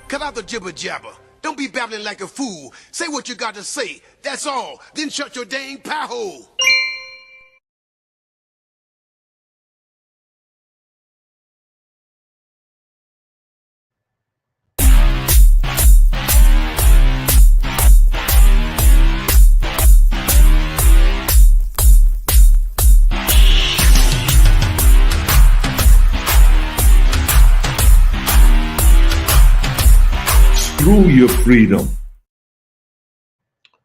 Cut out the jibber jabber. Don't be babbling like a fool. Say what you got to say. That's all. Then shut your dang pie hole. Screw your freedom.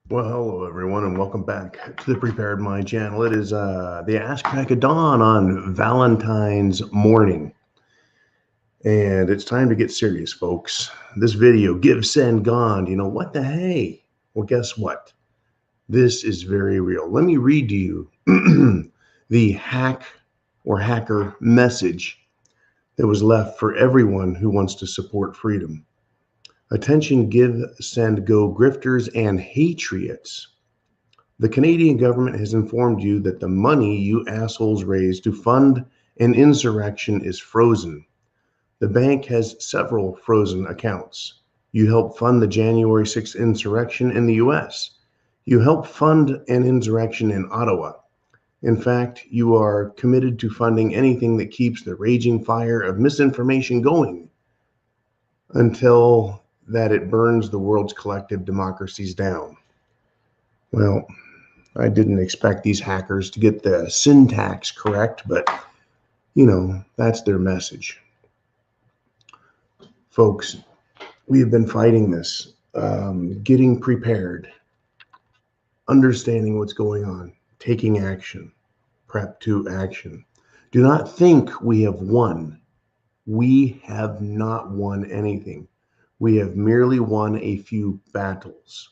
Well, hello everyone, and welcome back to the Prepared Mind channel. It is the Ask Crack of Dawn on Valentine's morning, and it's time to get serious, folks. This video, give, send, gone. You know what the hey? Well, guess what? This is very real. Let me read to you the hack or hacker message that was left for everyone who wants to support freedom. Attention, give, send, go grifters and patriots. The Canadian government has informed you that the money you assholes raised to fund an insurrection is frozen. The bank has several frozen accounts. You helped fund the January 6th insurrection in the US. You helped fund an insurrection in Ottawa. In fact, you are committed to funding anything that keeps the raging fire of misinformation going until that it burns the world's collective democracies down. Well, I didn't expect these hackers to get the syntax correct, but you know, that's their message. Folks, we have been fighting this, getting prepared, understanding what's going on, taking action, prep to action. Do not think we have won. We have not won anything. We have merely won a few battles.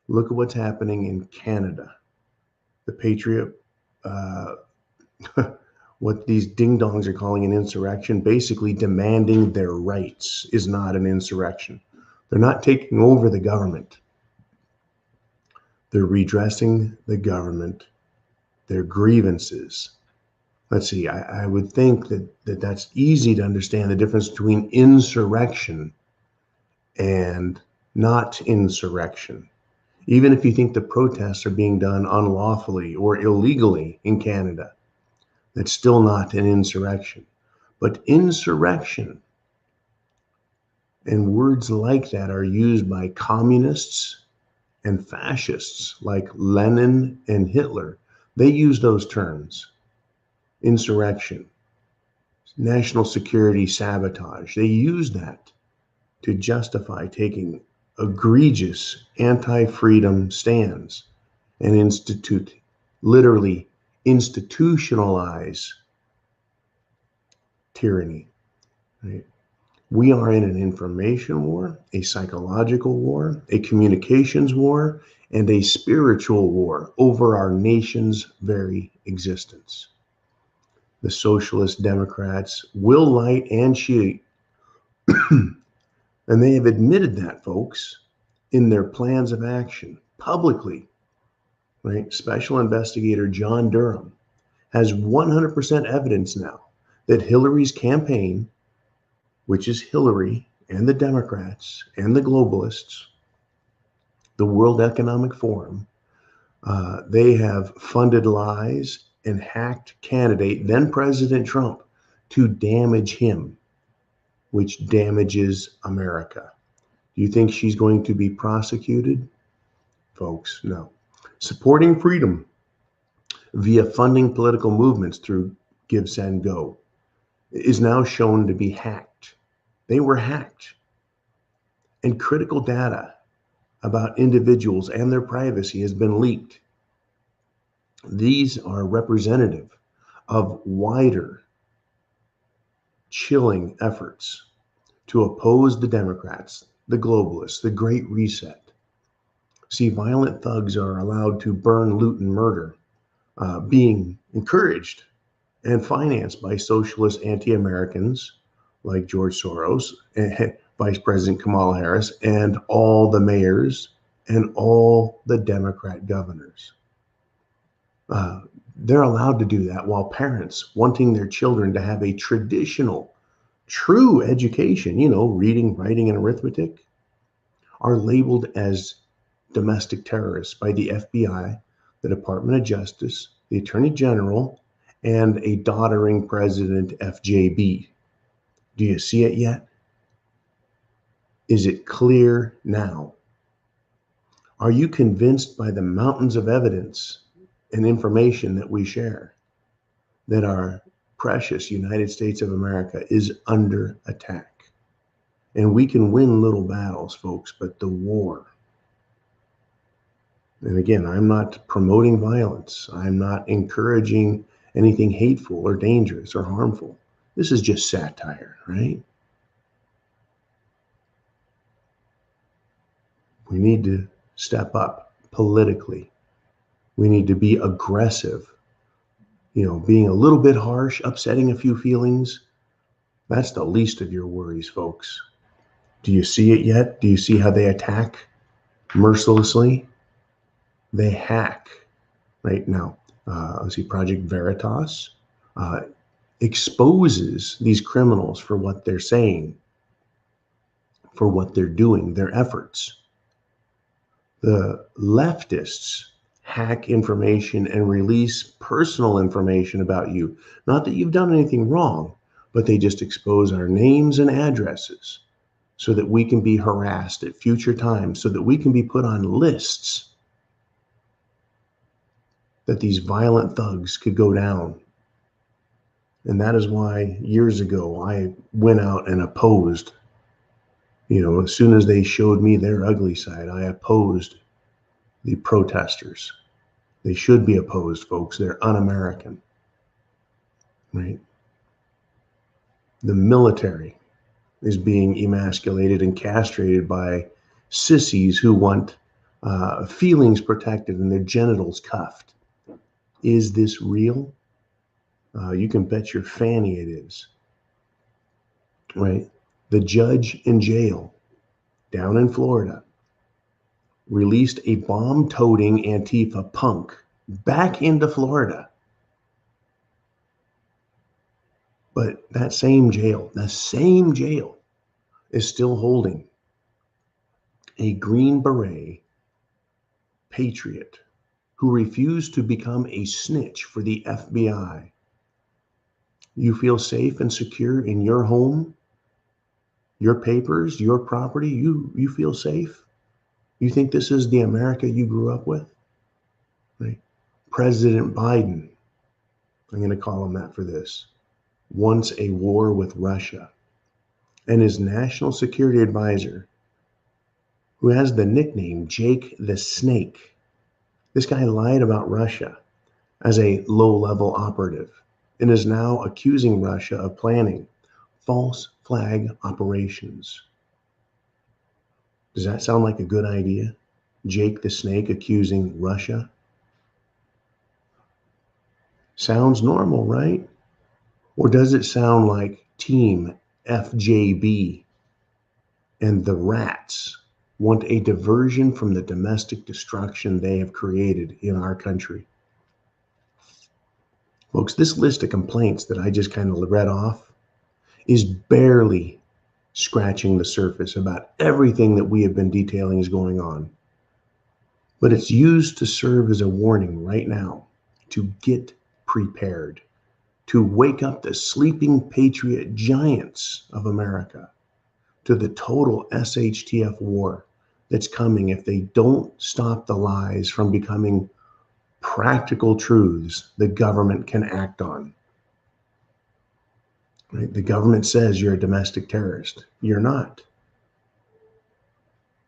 Look at what's happening in Canada. The Patriot, what these ding-dongs are calling an insurrection, basically demanding their rights, is not an insurrection. They're not taking over the government. They're redressing the government, their grievances. Let's see, I would think that's easy to understand the difference between insurrection and not insurrection. Even if you think the protests are being done unlawfully or illegally in Canada, that's still not an insurrection. But insurrection and words like that are used by communists and fascists like Lenin and Hitler. They use those terms. Insurrection, national security sabotage. They use that to justify taking egregious anti-freedom stands and literally institutionalize tyranny. Right? We are in an information war, a psychological war, a communications war, and a spiritual war over our nation's very existence. The socialist Democrats will light and cheat. And they have admitted that, folks, in their plans of action publicly. Right? Special Investigator John Durham has 100% evidence now that Hillary's campaign, which is Hillary and the Democrats and the globalists, the World Economic Forum, they have funded lies and hacked candidate, then President Trump, to damage him, which damages America. Do you think she's going to be prosecuted? Folks, no. Supporting freedom via funding political movements through Give, Send, Go is now shown to be hacked. They were hacked. And critical data about individuals and their privacy has been leaked. These are representative of wider chilling efforts to oppose the Democrats, the globalists, the Great Reset. See, violent thugs are allowed to burn, loot, and murder, being encouraged and financed by socialist anti-Americans like George Soros, and Vice President Kamala Harris, and all the mayors and all the Democrat governors. They're allowed to do that while parents wanting their children to have a traditional true education, reading, writing, and arithmetic, are labeled as domestic terrorists by the FBI, the Department of Justice, the Attorney General, and a doddering President FJB. Do you see it yet? Is it clear now? Are you convinced by the mountains of evidence and information that we share that our precious United States of America is under attack? And we can win little battles, folks, but the war. And again, I'm not promoting violence. I'm not encouraging anything hateful or dangerous or harmful. This is just satire, right? We need to step up politically. We need to be aggressive. Being a little bit harsh, upsetting a few feelings, that's the least of your worries, folks. Do you see it yet? Do you see how they attack mercilessly? They hack right now. Let's see, Project Veritas exposes these criminals for what they're saying, for what they're doing, their efforts. The leftists hack information and release personal information about you. Not that you've done anything wrong, but they just expose our names and addresses so that we can be harassed at future times, so that we can be put on lists that these violent thugs could go down. And that is why years ago I went out and opposed. As soon as they showed me their ugly side, I opposed the protesters. They should be opposed, folks. They're un-American, right? The military is being emasculated and castrated by sissies who want feelings protected and their genitals cuffed. Is this real? You can bet your fanny it is, right? The judge in jail down in Florida released a bomb-toting Antifa punk back into Florida. But that same jail is still holding a Green Beret patriot who refused to become a snitch for the FBI. You feel safe and secure in your home, your papers, your property? You feel safe? You think this is the America you grew up with? Right? President Biden, I'm going to call him that for this, wants a war with Russia. And his national security advisor, who has the nickname Jake the Snake, this guy lied about Russia as a low-level operative and is now accusing Russia of planning false flag operations. Does that sound like a good idea? Jake the Snake accusing Russia? Sounds normal, right? Or does it sound like Team FJB and the rats want a diversion from the domestic destruction they have created in our country? Folks, this list of complaints that I just kind of read off is barely scratching the surface about everything that we have been detailing is going on. But it's used to serve as a warning right now to get prepared, to wake up the sleeping patriot giants of America to the total SHTF war that's coming if they don't stop the lies from becoming practical truths the government can act on. Right? The government says you're a domestic terrorist. You're not.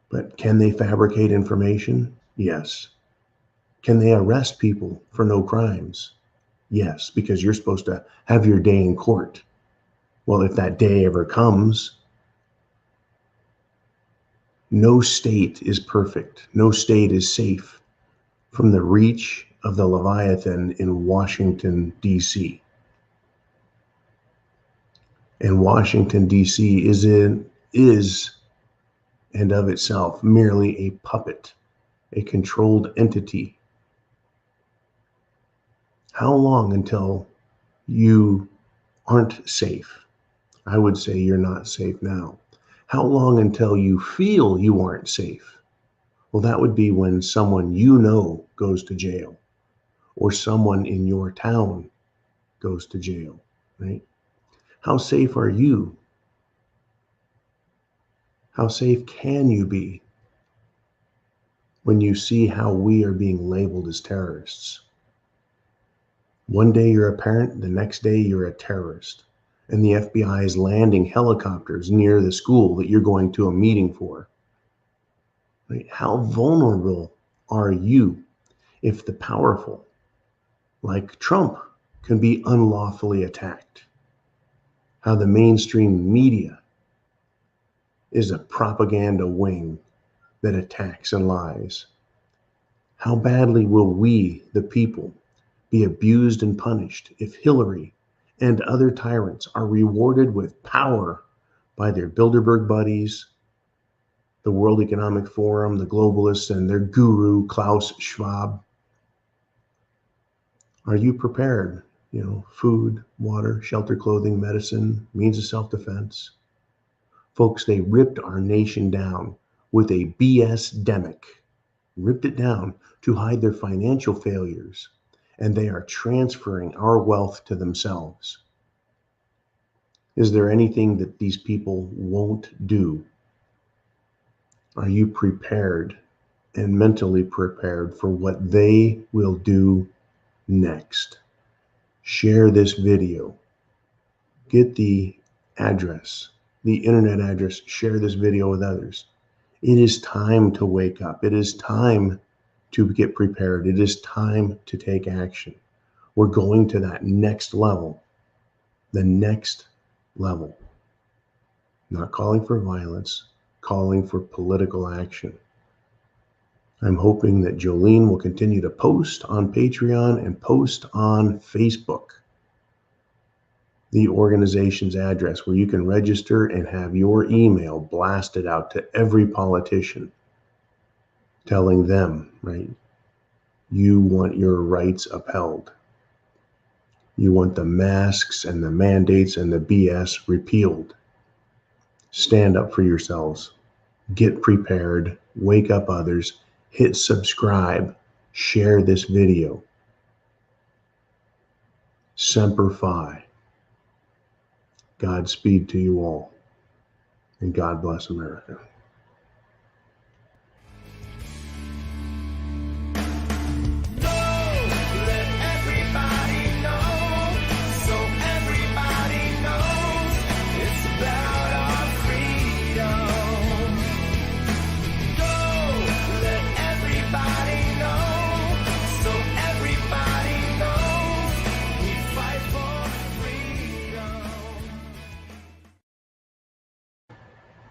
But can they fabricate information? Yes. Can they arrest people for no crimes? Yes, because you're supposed to have your day in court. Well, if that day ever comes, no state is perfect. No state is safe from the reach of the Leviathan in Washington, D.C. And Washington, D.C. is and of itself merely a puppet, a controlled entity. How long until you aren't safe? I would say you're not safe now. How long until you feel you aren't safe? Well, that would be when someone you know goes to jail, or someone in your town goes to jail, right? How safe are you? How safe can you be when you see how we are being labeled as terrorists? One day you're a parent, the next day you're a terrorist. And the FBI is landing helicopters near the school that you're going to a meeting for. Right? How vulnerable are you if the powerful, like Trump, can be unlawfully attacked? How the mainstream media is a propaganda wing that attacks and lies. How badly will we, the people, be abused and punished if Hillary and other tyrants are rewarded with power by their Bilderberg buddies, the World Economic Forum, the globalists, and their guru, Klaus Schwab? Are you prepared? Food, water, shelter, clothing, medicine, means of self-defense. Folks, they ripped our nation down with a BS-demic, ripped it down to hide their financial failures, and they are transferring our wealth to themselves. Is there anything that these people won't do? Are you prepared and mentally prepared for what they will do next? Share this video. Get the address, the internet address. Share this video with others. It is time to wake up. It is time to get prepared. It is time to take action. We're going to that next level. The next level. Not calling for violence, calling for political action. I'm hoping that Jolene will continue to post on Patreon and post on Facebook the organization's address where you can register and have your email blasted out to every politician, telling them, right, you want your rights upheld. You want the masks and the mandates and the BS repealed. Stand up for yourselves. Get prepared. Wake up others. Hit subscribe. Share this video. Semper Fi. Godspeed to you all. And God bless America.